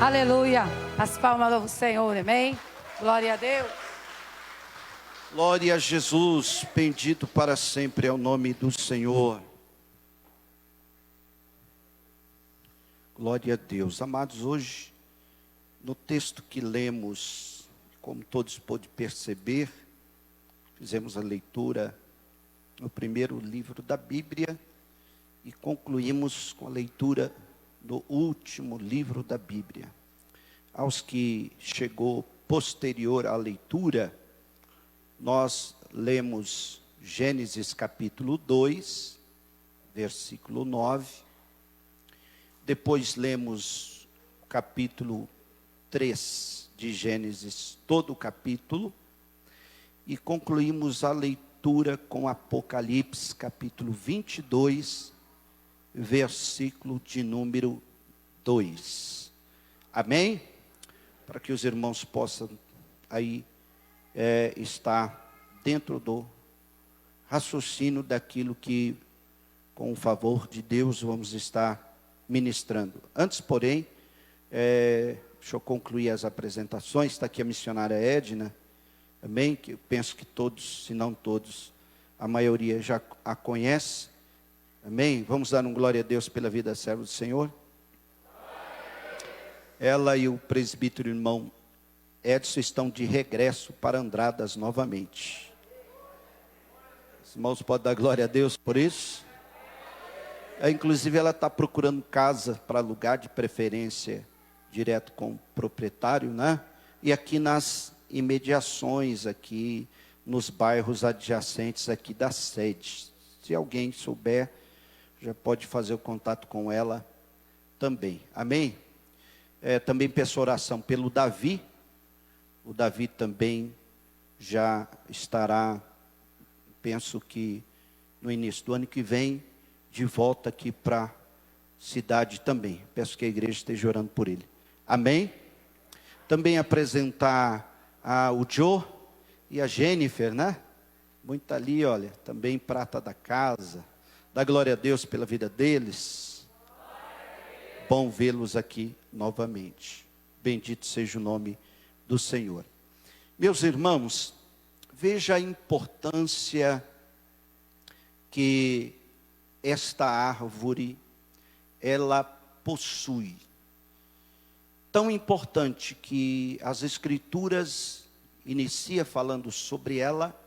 Aleluia. As palmas do Senhor, amém? Glória a Deus. Glória a Jesus, bendito para sempre é o nome do Senhor. Glória a Deus. Amados, hoje, no texto que lemos, como todos pôde perceber, fizemos a leitura no primeiro livro da Bíblia e concluímos com a leitura do último livro da Bíblia. Aos que chegou posterior à leitura, nós lemos Gênesis capítulo 2, versículo 9. Depois lemos o capítulo 3 de Gênesis, todo o capítulo. E concluímos a leitura com Apocalipse capítulo 22, versículo de número 2. Amém? Para que os irmãos possam aí estar dentro do raciocínio daquilo que, com o favor de Deus, vamos estar ministrando. Antes, porém, deixa eu concluir as apresentações. Está aqui a missionária Edna, amém? Que eu penso que todos, se não todos, a maioria já a conhece. Amém? Vamos dar um glória a Deus pela vida da serva do Senhor. Ela e o presbítero irmão Edson estão de regresso para Andradas novamente. Os irmãos podem dar glória a Deus por isso? Inclusive ela está procurando casa para alugar, de preferência direto com o proprietário, né? E aqui nas imediações, aqui nos bairros adjacentes aqui da sede. Se alguém souber, já pode fazer o contato com ela também. Amém? Também peço oração pelo Davi. O Davi também já estará, penso que no início do ano que vem, de volta aqui para a cidade também. Peço que a igreja esteja orando por ele. Amém? Também apresentar o Joe e a Jennifer, né? Muito ali, olha, também prata da casa. Dá glória a Deus pela vida deles. Bom vê-los aqui novamente. Bendito seja o nome do Senhor. Meus irmãos, veja a importância que esta árvore, ela possui. Tão importante que as Escrituras inicia falando sobre ela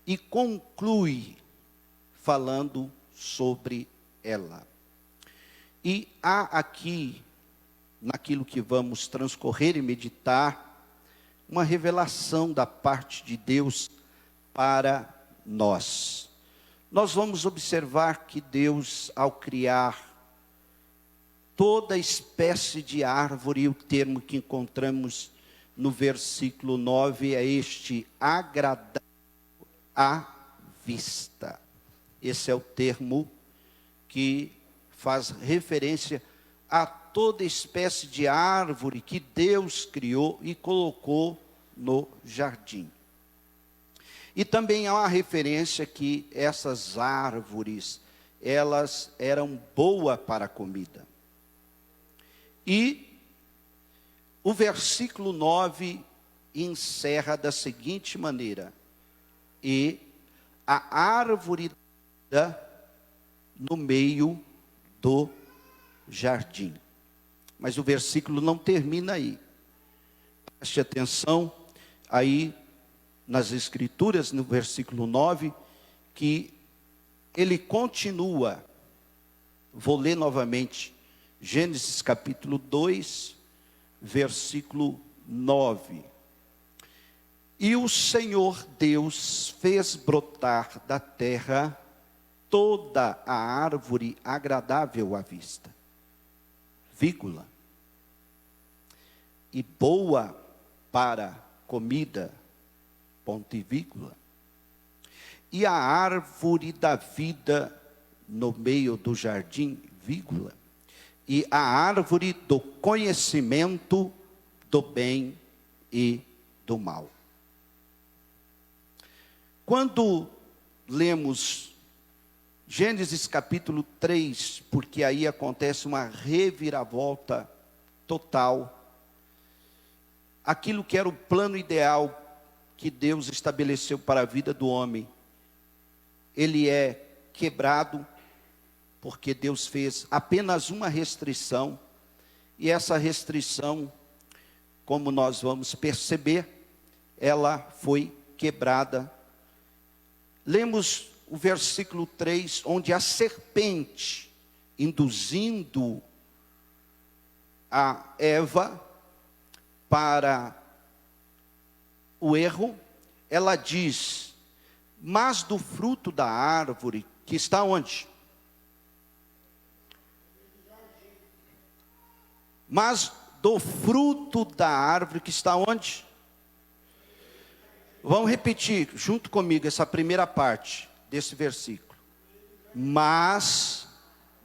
e conclui falando sobre ela. E há aqui, naquilo que vamos transcorrer e meditar, uma revelação da parte de Deus para nós. Nós vamos observar que Deus, ao criar toda espécie de árvore, o termo que encontramos no versículo 9 é este: agradável à vista. Esse é o termo que faz referência a toda espécie de árvore que Deus criou e colocou no jardim. E também há uma referência que essas árvores, elas eram boas para a comida. E o versículo 9 encerra da seguinte maneira: e a árvore no meio do jardim. Mas o versículo não termina aí. Preste atenção aí nas Escrituras, no versículo 9, que ele continua. Vou ler novamente Gênesis capítulo 2, versículo 9. E o Senhor Deus fez brotar da terra toda a árvore agradável à vista, vírgula, e boa para comida, ponto e vírgula, e a árvore da vida no meio do jardim, vírgula, e a árvore do conhecimento do bem e do mal. Quando lemos Gênesis capítulo 3, porque aí acontece uma reviravolta total. Aquilo que era o plano ideal que Deus estabeleceu para a vida do homem, ele é quebrado, porque Deus fez apenas uma restrição, e essa restrição, como nós vamos perceber, ela foi quebrada. Lemos o versículo 3, onde a serpente, induzindo a Eva para o erro, ela diz: mas do fruto da árvore, que está onde? Mas do fruto da árvore que está onde? Vamos repetir junto comigo essa primeira parte desse versículo. Mas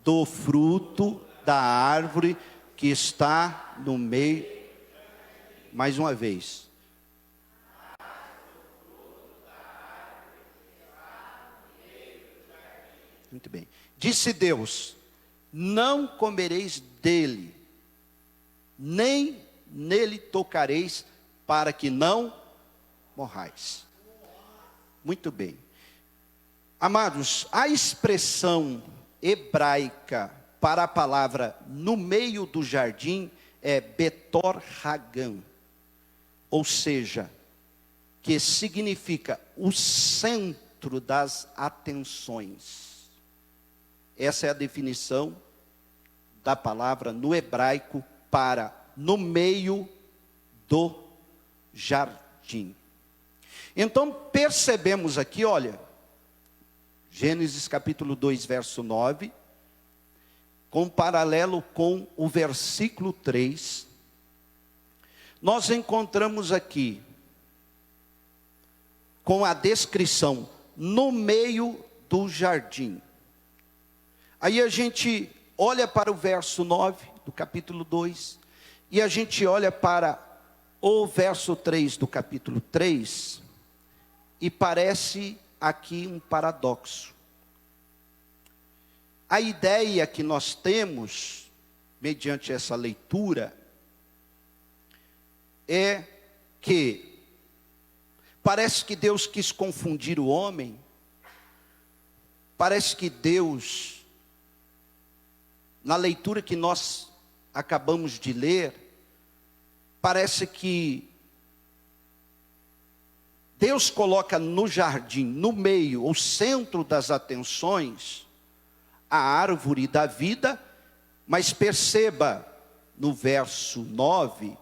do fruto da árvore que está no meio. Mais uma vez. Muito bem. Disse Deus: não comereis dele, nem nele tocareis, para que não morrais. Muito bem. Amados, a expressão hebraica para a palavra no meio do jardim é Betor Hagam, ou seja, que significa o centro das atenções. Essa é a definição da palavra no hebraico para no meio do jardim. Então percebemos aqui, olha, Gênesis capítulo 2, verso 9, com paralelo com o versículo 3, nós encontramos aqui, com a descrição, no meio do jardim. Aí a gente olha para o verso 9 do capítulo 2, e a gente olha para o verso 3 do capítulo 3, e parece aqui um paradoxo. A ideia que nós temos, mediante essa leitura, é que parece que Deus quis confundir o homem, parece que Deus, na leitura que nós acabamos de ler, parece que Deus coloca no jardim, no meio, o centro das atenções, a árvore da vida, mas perceba no verso 9,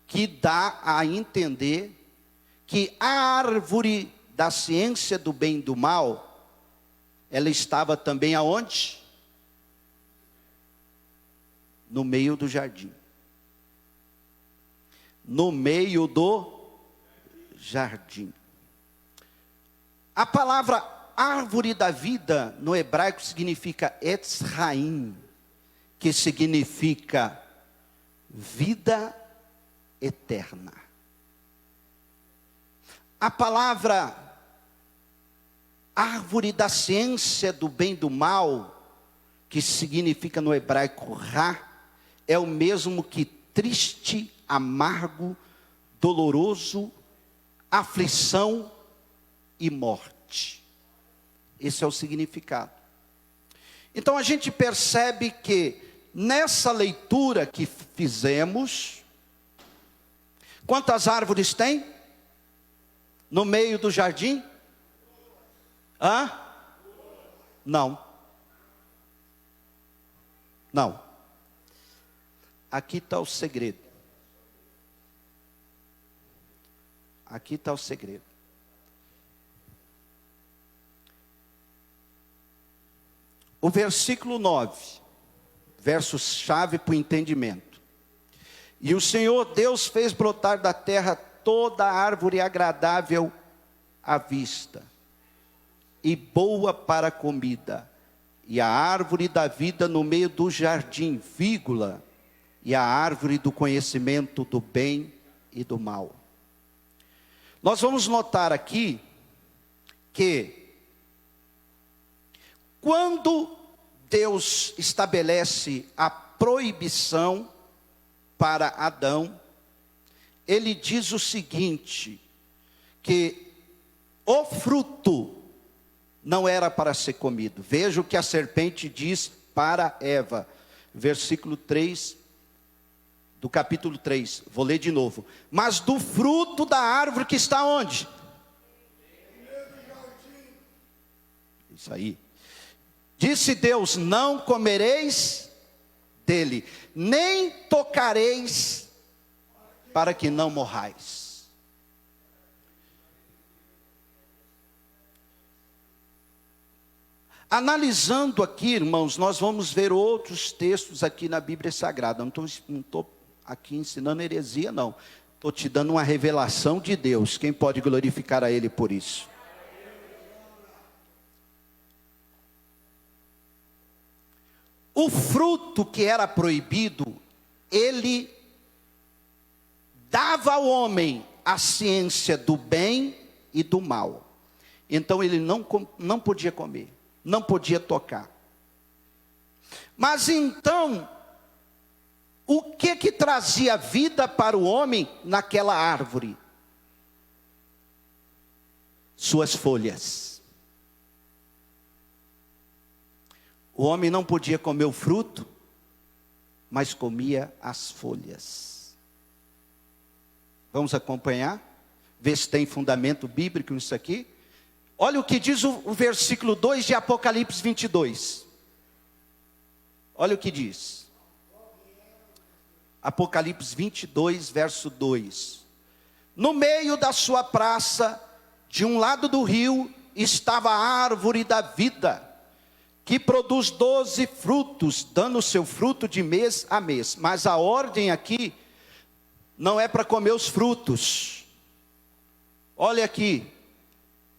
que dá a entender que a árvore da ciência do bem e do mal, ela estava também aonde? No meio do jardim. No meio do jardim. A palavra árvore da vida no hebraico significa Etz Haim, que significa vida eterna. A palavra árvore da ciência do bem e do mal, que significa no hebraico Ra, é o mesmo que triste, amargo, doloroso, aflição e morte. Esse é o significado. Então a gente percebe que nessa leitura que fizemos, quantas árvores tem no meio do jardim? Não. Aqui está o segredo. Aqui está o segredo. O versículo 9, verso-chave para o entendimento. E o Senhor Deus fez brotar da terra toda árvore agradável à vista, e boa para a comida, e a árvore da vida no meio do jardim, vírgula, e a árvore do conhecimento do bem e do mal. Nós vamos notar aqui que quando Deus estabelece a proibição para Adão, ele diz o seguinte, que o fruto não era para ser comido. Veja o que a serpente diz para Eva, versículo 3 do capítulo 3, vou ler de novo. Mas do fruto da árvore que está onde? Isso aí. Disse Deus, não comereis dele, nem tocareis, para que não morrais. Analisando aqui, irmãos, nós vamos ver outros textos aqui na Bíblia Sagrada. Não estou aqui ensinando heresia, não. Estou te dando uma revelação de Deus. Quem pode glorificar a Ele por isso? O fruto que era proibido, ele dava ao homem a ciência do bem e do mal. Então ele não podia comer, não podia tocar. Mas então, o que trazia vida para o homem naquela árvore? Suas folhas. O homem não podia comer o fruto, mas comia as folhas. Vamos acompanhar? Ver se tem fundamento bíblico nisso aqui. Olha o que diz o versículo 2 de Apocalipse 22. Olha o que diz. Apocalipse 22, verso 2. No meio da sua praça, de um lado do rio, estava a árvore da vida, que produz 12 frutos, dando seu fruto de mês a mês. Mas a ordem aqui não é para comer os frutos. Olha aqui.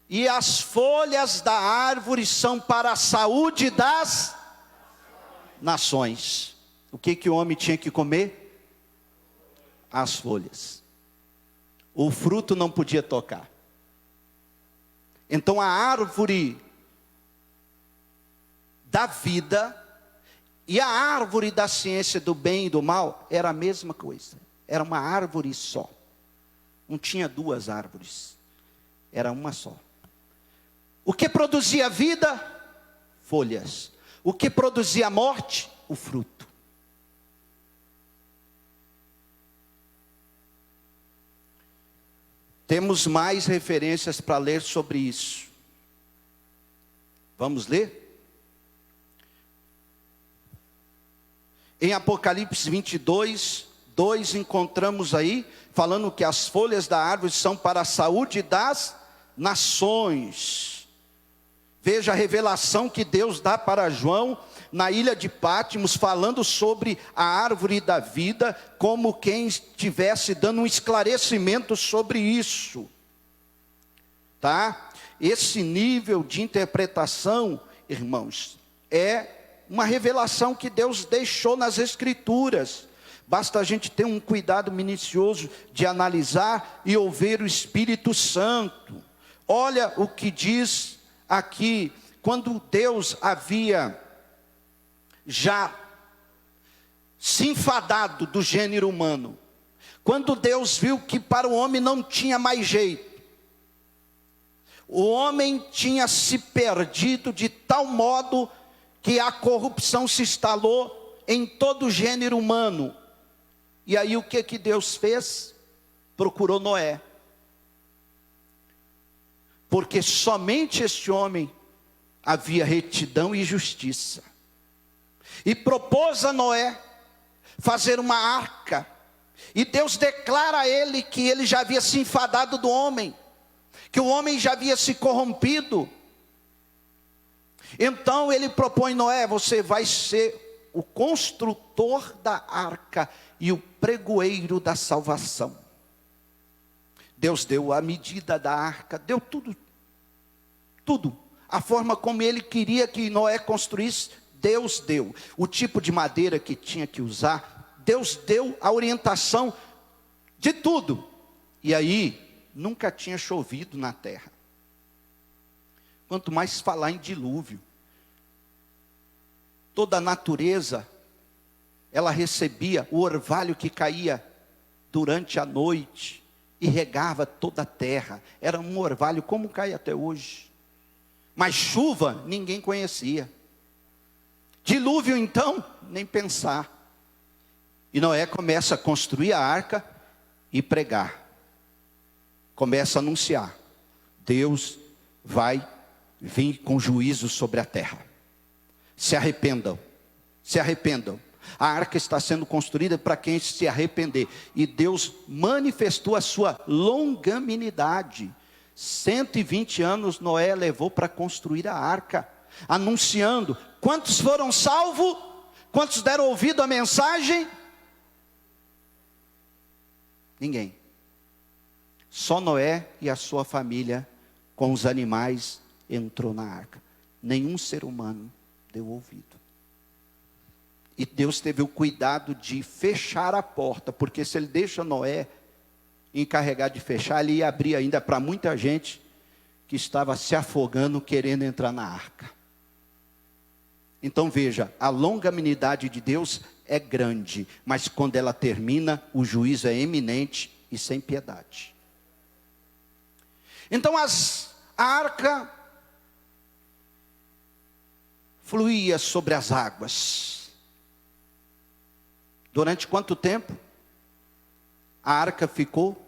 E as folhas da árvore são para a saúde das nações. O que o homem tinha que comer? As folhas. O fruto não podia tocar. Então a árvore da vida e a árvore da ciência do bem e do mal era a mesma coisa. Era uma árvore só. Não tinha duas árvores. Era uma só. O que produzia vida? Folhas. O que produzia morte? O fruto. Temos mais referências para ler sobre isso. Vamos ler? Em Apocalipse 22, 2, encontramos aí, falando que as folhas da árvore são para a saúde das nações. Veja a revelação que Deus dá para João, na ilha de Pátimos, falando sobre a árvore da vida, como quem estivesse dando um esclarecimento sobre isso. Tá? Esse nível de interpretação, irmãos, é uma revelação que Deus deixou nas Escrituras. Basta a gente ter um cuidado minucioso de analisar e ouvir o Espírito Santo. Olha o que diz aqui, quando Deus havia já se enfadado do gênero humano. Quando Deus viu que para o homem não tinha mais jeito. O homem tinha se perdido de tal modo que a corrupção se instalou em todo o gênero humano. E aí o que Deus fez? Procurou Noé. Porque somente este homem havia retidão e justiça. E propôs a Noé fazer uma arca. E Deus declara a ele que ele já havia se enfadado do homem, que o homem já havia se corrompido. Então ele propõe: Noé, você vai ser o construtor da arca e o pregoeiro da salvação. Deus deu a medida da arca, deu tudo, a forma como ele queria que Noé construísse, Deus deu. O tipo de madeira que tinha que usar, Deus deu a orientação de tudo. E aí, nunca tinha chovido na terra. Quanto mais falar em dilúvio. Toda a natureza ela recebia o orvalho que caía durante a noite e regava toda a terra. Era um orvalho como cai até hoje. Mas chuva ninguém conhecia. Dilúvio então, nem pensar. E Noé começa a construir a arca e pregar. Começa a anunciar: Deus vai vir com juízo sobre a terra. Se arrependam, se arrependam. A arca está sendo construída para quem se arrepender. E Deus manifestou a sua longanimidade. 120 anos Noé levou para construir a arca, anunciando. Quantos foram salvos? Quantos deram ouvido à mensagem? Ninguém. Só Noé e a sua família com os animais entrou na arca. Nenhum ser humano deu ouvido. E Deus teve o cuidado de fechar a porta, porque se ele deixa Noé encarregado de fechar, ele ia abrir ainda para muita gente que estava se afogando querendo entrar na arca. Então veja, a longanimidade de Deus é grande, mas quando ela termina, o juízo é eminente e sem piedade. Então a arca fluía sobre as águas. Durante quanto tempo a arca ficou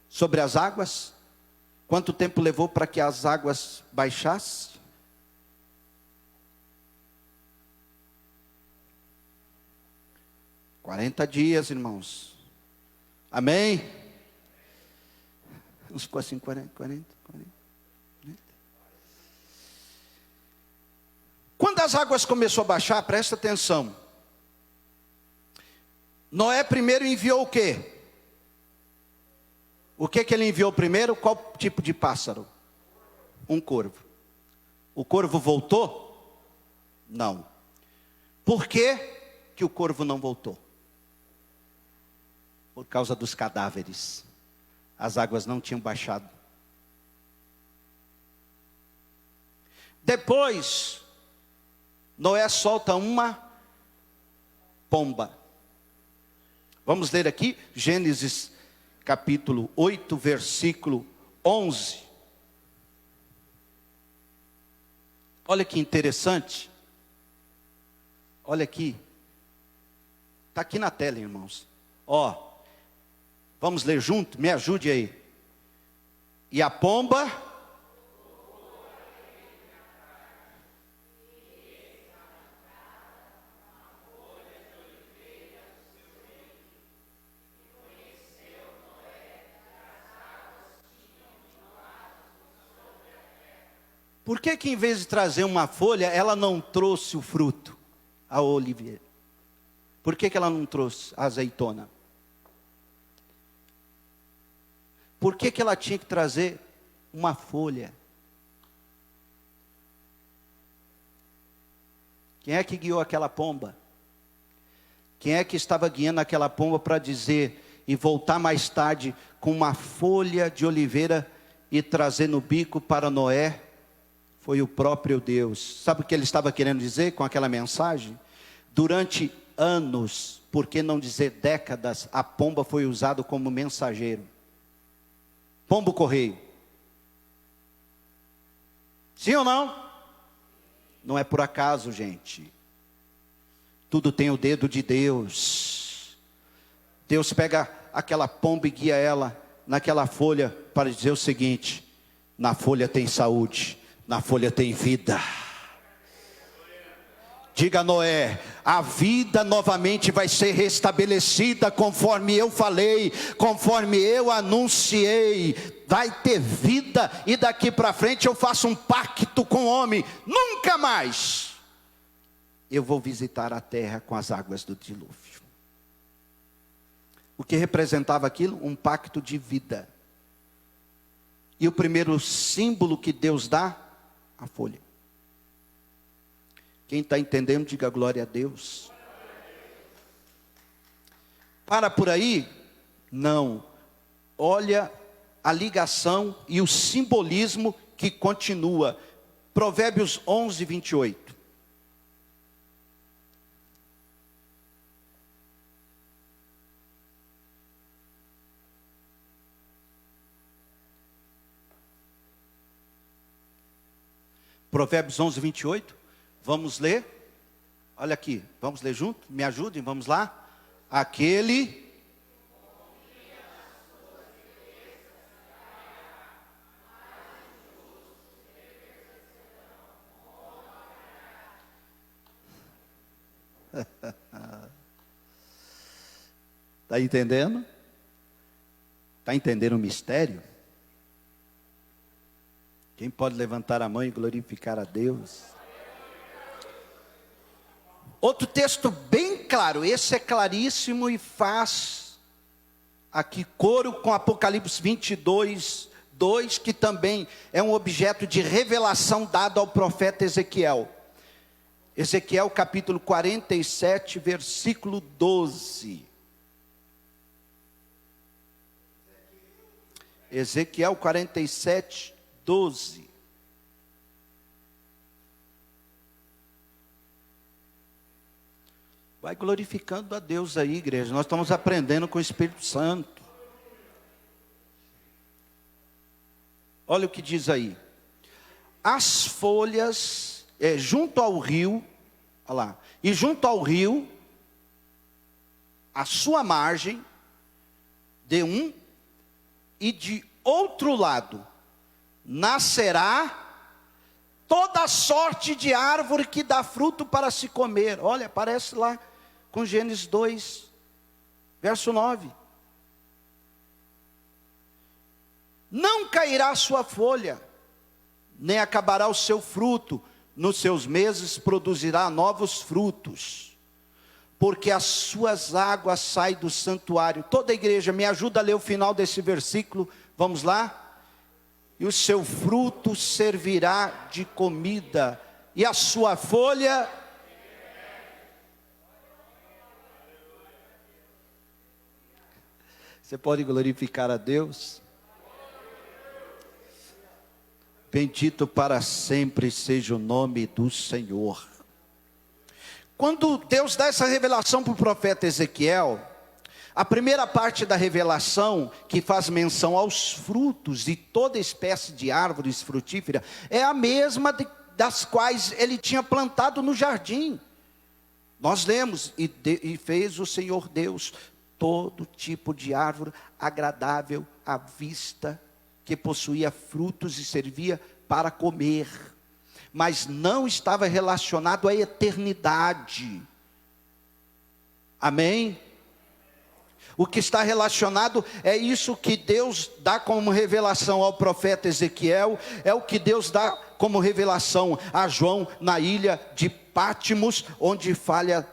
sobre as águas? Quanto tempo levou para que as águas baixassem? $40 dias, irmãos. Amém? Uns ficou assim, 40. Quando as águas começaram a baixar, presta atenção. Noé primeiro enviou o quê? O que ele enviou primeiro? Qual tipo de pássaro? Um corvo. O corvo voltou? Não. Por que que o corvo não voltou? Por causa dos cadáveres. As águas não tinham baixado. Depois, Noé solta uma pomba. Vamos ler aqui, Gênesis capítulo 8, versículo 11. Olha que interessante. Olha aqui. Está aqui na tela, irmãos. Ó, vamos ler junto? Me ajude aí. E a pomba... Por que em vez de trazer uma folha, ela não trouxe o fruto, a oliveira? Por que ela não trouxe a azeitona? Por que ela tinha que trazer uma folha? Quem é que guiou aquela pomba? Quem é que estava guiando aquela pomba para dizer e voltar mais tarde com uma folha de oliveira e trazer no bico para Noé? Foi o próprio Deus. Sabe o que ele estava querendo dizer com aquela mensagem? Durante anos, por que não dizer décadas, a pomba foi usada como mensageiro. Pombo correio. Sim ou não? Não é por acaso, gente. Tudo tem o dedo de Deus. Deus pega aquela pomba e guia ela naquela folha para dizer o seguinte: na folha tem saúde. Na folha tem vida. Diga a Noé: a vida novamente vai ser restabelecida conforme eu falei, conforme eu anunciei. Vai ter vida e daqui para frente eu faço um pacto com o homem. Nunca mais eu vou visitar a terra com as águas do dilúvio. O que representava aquilo? Um pacto de vida. E o primeiro símbolo que Deus dá? A folha. Quem está entendendo, diga glória a Deus. Para por aí? Não. Olha a ligação e o simbolismo que continua. Provérbios 11, 28. Provérbios 11, 28. Vamos ler. Olha aqui, vamos ler junto? Me ajudem, vamos lá. Aquele... Está entendendo? Está entendendo o mistério? Quem pode levantar a mão e glorificar a Deus? Outro texto bem claro, esse é claríssimo e faz aqui coro com Apocalipse 22, 2, que também é um objeto de revelação dado ao profeta Ezequiel. Ezequiel capítulo 47, versículo 12. Ezequiel 47, 12. Vai glorificando a Deus aí, igreja. Nós estamos aprendendo com o Espírito Santo. Olha o que diz aí. As folhas, junto ao rio, olha lá, e junto ao rio, a sua margem, de um e de outro lado, nascerá toda sorte de árvore que dá fruto para se comer. Olha, aparece lá com Gênesis 2, verso 9. Não cairá a sua folha, nem acabará o seu fruto, nos seus meses produzirá novos frutos, porque as suas águas saem do santuário. Toda a igreja, me ajuda a ler o final desse versículo, vamos lá? E o seu fruto servirá de comida, e a sua folha... Você pode glorificar a Deus? Bendito para sempre seja o nome do Senhor. Quando Deus dá essa revelação para o profeta Ezequiel, a primeira parte da revelação, que faz menção aos frutos de toda espécie de árvores frutíferas, é a mesma das quais ele tinha plantado no jardim. Nós lemos, e fez o Senhor Deus todo tipo de árvore agradável à vista, que possuía frutos e servia para comer, mas não estava relacionado à eternidade. Amém? O que está relacionado é isso que Deus dá como revelação ao profeta Ezequiel, é o que Deus dá como revelação a João na ilha de Pátimos, onde fala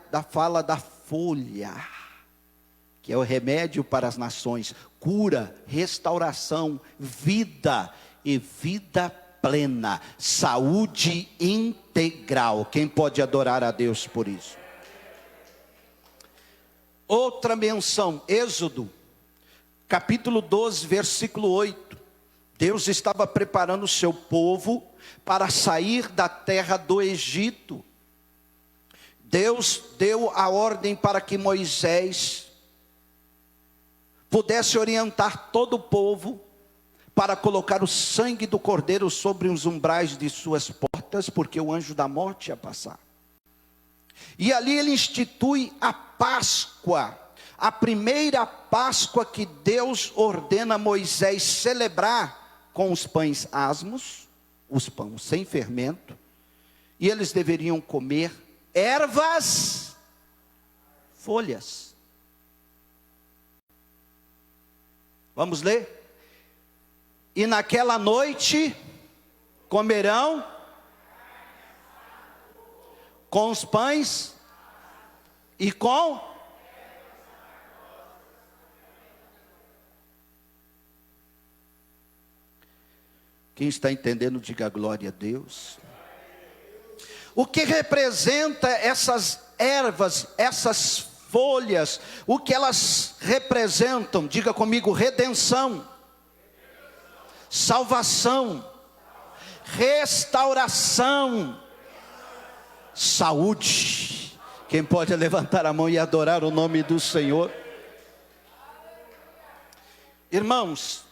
da folha, que é o remédio para as nações, cura, restauração, vida e vida plena, saúde integral. Quem pode adorar a Deus por isso? Outra menção, Êxodo, capítulo 12, versículo 8. Deus estava preparando o seu povo para sair da terra do Egito. Deus deu a ordem para que Moisés pudesse orientar todo o povo para colocar o sangue do cordeiro sobre os umbrais de suas portas, porque o anjo da morte ia passar. E ali ele institui a Páscoa, a primeira Páscoa que Deus ordena a Moisés celebrar com os pães asmos, os pães sem fermento, e eles deveriam comer ervas, folhas. Vamos ler? E naquela noite comerão com os pães e com... Quem está entendendo, diga glória a Deus. O que representa essas ervas, essas folhas, o que elas representam? Diga comigo: redenção, salvação, restauração, saúde. Quem pode levantar a mão e adorar o nome do Senhor? Irmãos,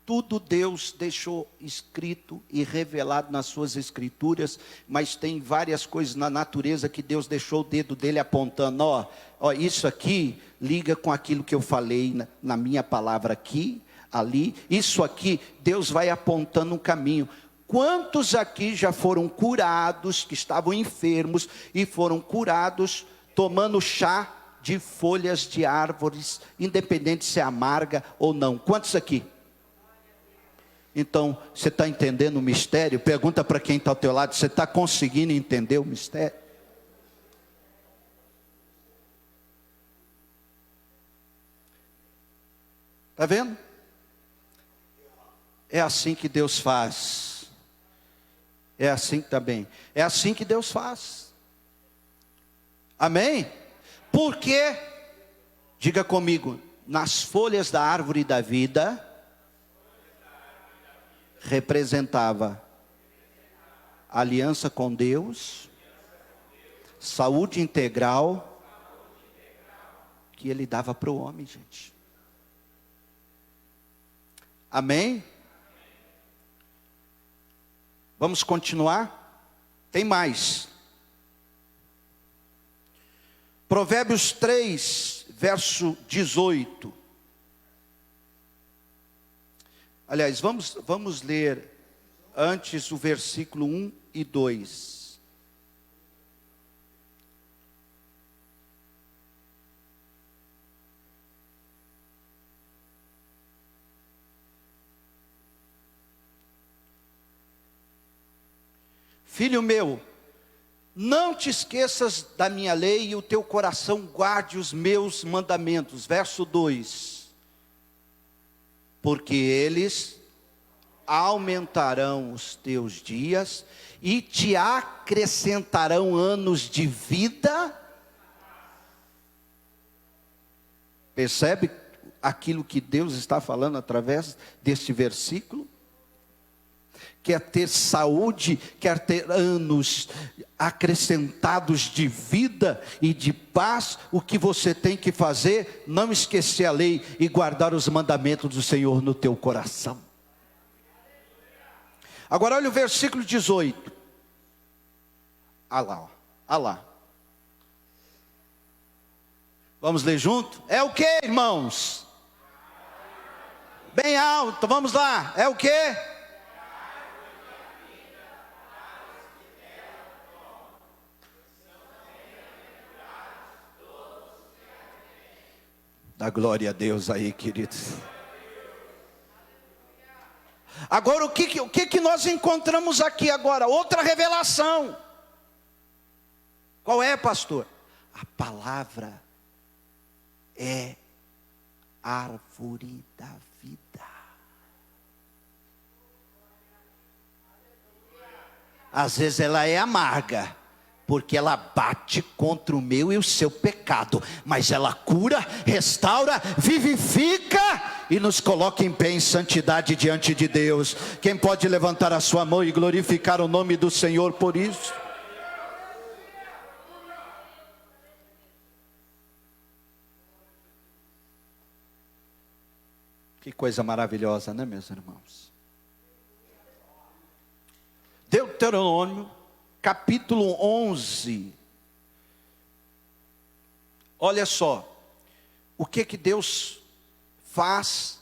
Tudo Deus deixou escrito e revelado nas suas escrituras, mas tem várias coisas na natureza que Deus deixou o dedo dele apontando, ó, isso aqui liga com aquilo que eu falei na minha palavra aqui, ali, isso aqui, Deus vai apontando um caminho. Quantos aqui já foram curados, que estavam enfermos e foram curados tomando chá de folhas de árvores, independente se é amarga ou não? Quantos aqui? Então, você está entendendo o mistério? Pergunta para quem está ao teu lado, você está conseguindo entender o mistério? Está vendo? É assim que Deus faz. É assim também. É assim que Deus faz. Amém? Porque, diga comigo, nas folhas da árvore da vida, representava aliança com Deus, saúde integral, que ele dava para o homem, gente. Amém? Vamos continuar? Tem mais. Provérbios 3, verso 18. Aliás, vamos ler antes o versículo 1 e 2. Filho meu, não te esqueças da minha lei e o teu coração guarde os meus mandamentos. Verso 2. Porque eles aumentarão os teus dias e te acrescentarão anos de vida. Percebe aquilo que Deus está falando através deste versículo? Quer ter saúde, quer ter anos acrescentados de vida e de paz, o que você tem que fazer? Não esquecer a lei e guardar os mandamentos do Senhor no teu coração. Agora olha o versículo 18. Olha lá. Vamos ler junto? É o que, irmãos? Bem alto, vamos lá. É o que? Dá glória a Deus aí, queridos. Agora o que nós encontramos aqui agora? Outra revelação. Qual é, pastor? A palavra é árvore da vida. Às vezes ela é amarga, porque ela bate contra o meu e o seu pecado, mas ela cura, restaura, vivifica e nos coloca em pé em santidade diante de Deus. Quem pode levantar a sua mão e glorificar o nome do Senhor por isso? Que coisa maravilhosa, né, meus irmãos? Deuteronômio capítulo 11, olha só, o que Deus faz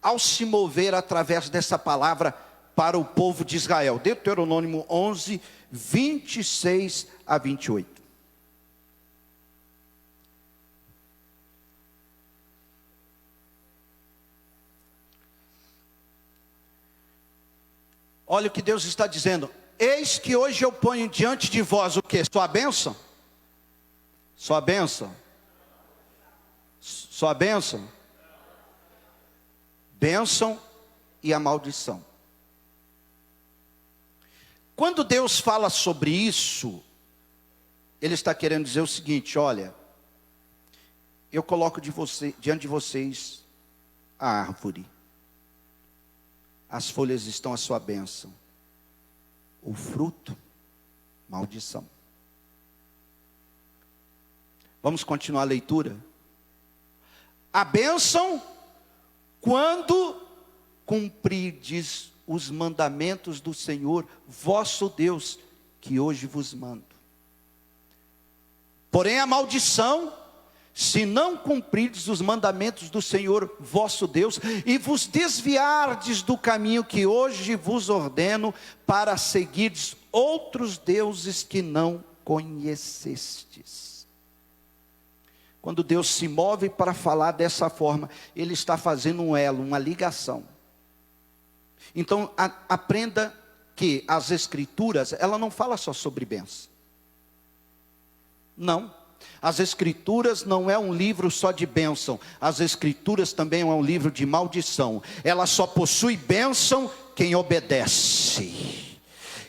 ao se mover através dessa palavra para o povo de Israel. Deuteronômio 11, 26 a 28. Olha o que Deus está dizendo. Eis que hoje eu ponho diante de vós o que? Sua bênção? Sua bênção? Sua bênção? Bênção e a maldição. Quando Deus fala sobre isso, Ele está querendo dizer o seguinte: olha, eu coloco diante de vocês a árvore, as folhas estão a sua bênção, o fruto, maldição. Vamos continuar a leitura. A bênção, quando cumprirdes os mandamentos do Senhor, vosso Deus, que hoje vos mando. Porém a maldição, se não cumprirdes os mandamentos do Senhor vosso Deus, e vos desviardes do caminho que hoje vos ordeno, para seguirdes outros deuses que não conhecestes. Quando Deus se move para falar dessa forma, Ele está fazendo um elo, uma ligação. Então aprenda que as Escrituras, ela não fala só sobre bênção. Não. As Escrituras não é um livro só de bênção. As Escrituras também é um livro de maldição. Ela só possui bênção quem obedece.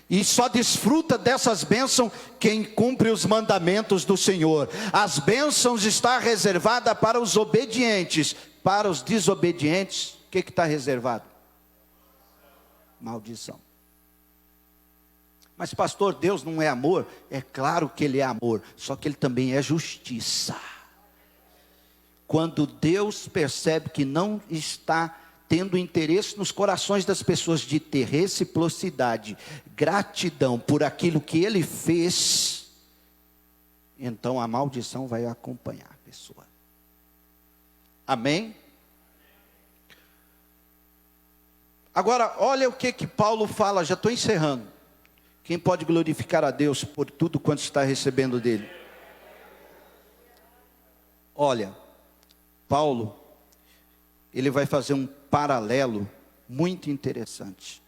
E só desfruta dessas bênçãos quem cumpre os mandamentos do Senhor. As bênçãos estão reservadas para os obedientes. Para os desobedientes, o que está reservado? Maldição. Mas pastor, Deus não é amor? É claro que Ele é amor, só que Ele também é justiça. Quando Deus percebe que não está tendo interesse nos corações das pessoas de ter reciprocidade, gratidão por aquilo que Ele fez, então a maldição vai acompanhar a pessoa. Amém? Agora, olha o que Paulo fala, já estou encerrando. Quem pode glorificar a Deus por tudo quanto está recebendo dele? Olha, Paulo, ele vai fazer um paralelo muito interessante.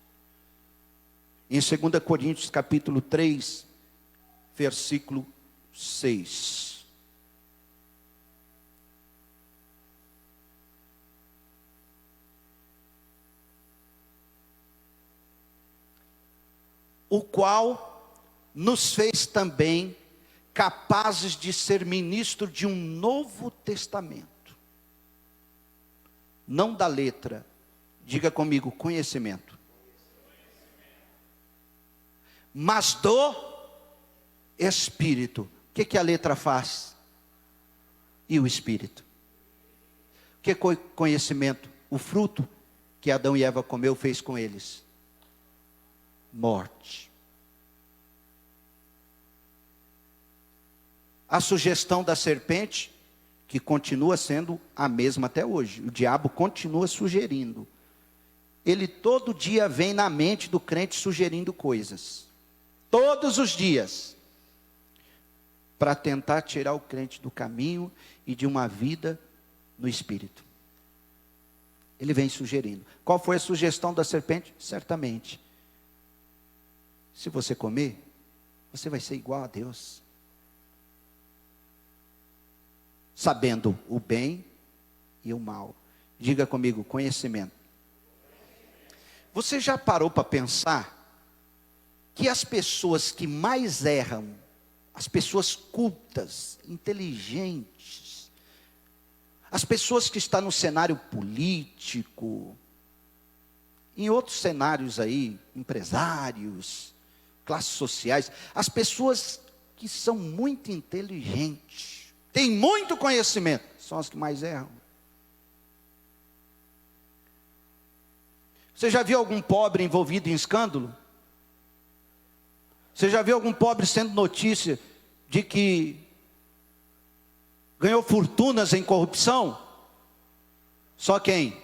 Em 2 Coríntios capítulo 3, versículo 6. O qual nos fez também capazes de ser ministro de um novo testamento. Não da letra, diga comigo, conhecimento. Mas do Espírito. O que a letra faz? E o Espírito. O que é conhecimento? O fruto que Adão e Eva comeu fez com eles. Morte. A sugestão da serpente, que continua sendo a mesma até hoje. O diabo continua sugerindo. Ele todo dia vem na mente do crente sugerindo coisas. Todos os dias. Para tentar tirar o crente do caminho e de uma vida no Espírito. Ele vem sugerindo. Qual foi a sugestão da serpente? Certamente. Se você comer, você vai ser igual a Deus. Sabendo o bem e o mal. Diga comigo, conhecimento. Você já parou para pensar que as pessoas que mais erram, as pessoas cultas, inteligentes, as pessoas que estão no cenário político, em outros cenários aí, empresários, classes sociais, as pessoas que são muito inteligentes, têm muito conhecimento, são as que mais erram. Você já viu algum pobre envolvido em escândalo? Você já viu algum pobre sendo notícia de que ganhou fortunas em corrupção? Só quem?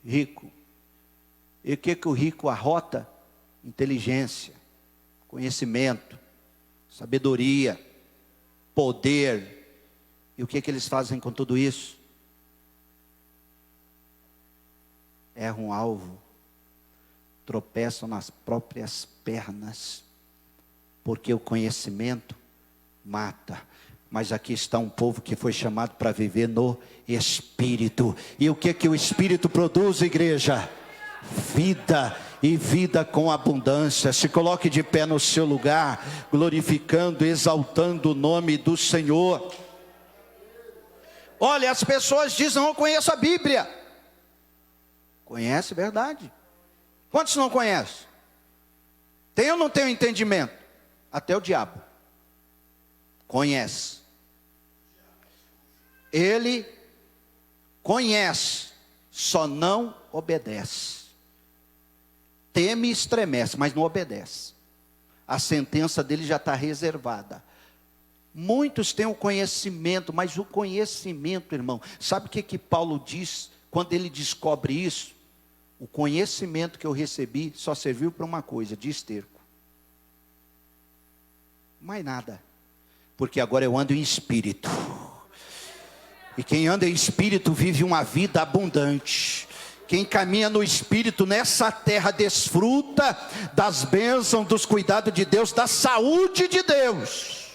Rico. E o que o rico arrota? Inteligência, conhecimento, sabedoria, poder. E o que eles fazem com tudo isso? Erram um alvo, tropeçam nas próprias pernas, porque o conhecimento mata. Mas aqui está um povo que foi chamado para viver no Espírito. E o que o Espírito produz, igreja? Vida, e vida com abundância. Se coloque de pé no seu lugar, glorificando, exaltando o nome do Senhor. Olha, as pessoas dizem, não conheço a Bíblia. Conhece, verdade. Quantos não conhecem? Tem ou não tem entendimento? Até o diabo conhece. Ele conhece, só não obedece. Teme e estremece, mas não obedece. A sentença dele já está reservada. Muitos têm o conhecimento, mas o conhecimento, irmão, sabe o que Paulo diz quando ele descobre isso? O conhecimento que eu recebi só serviu para uma coisa, de esterco. Mais nada. Porque agora eu ando em espírito. E quem anda em espírito vive uma vida abundante. Quem caminha no espírito nessa terra desfruta das bênçãos, dos cuidados de Deus, da saúde de Deus.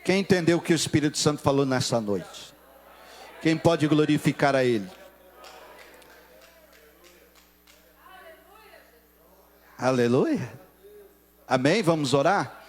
Quem entendeu o que o Espírito Santo falou nessa noite? Quem pode glorificar a Ele? Aleluia. Amém? Vamos orar?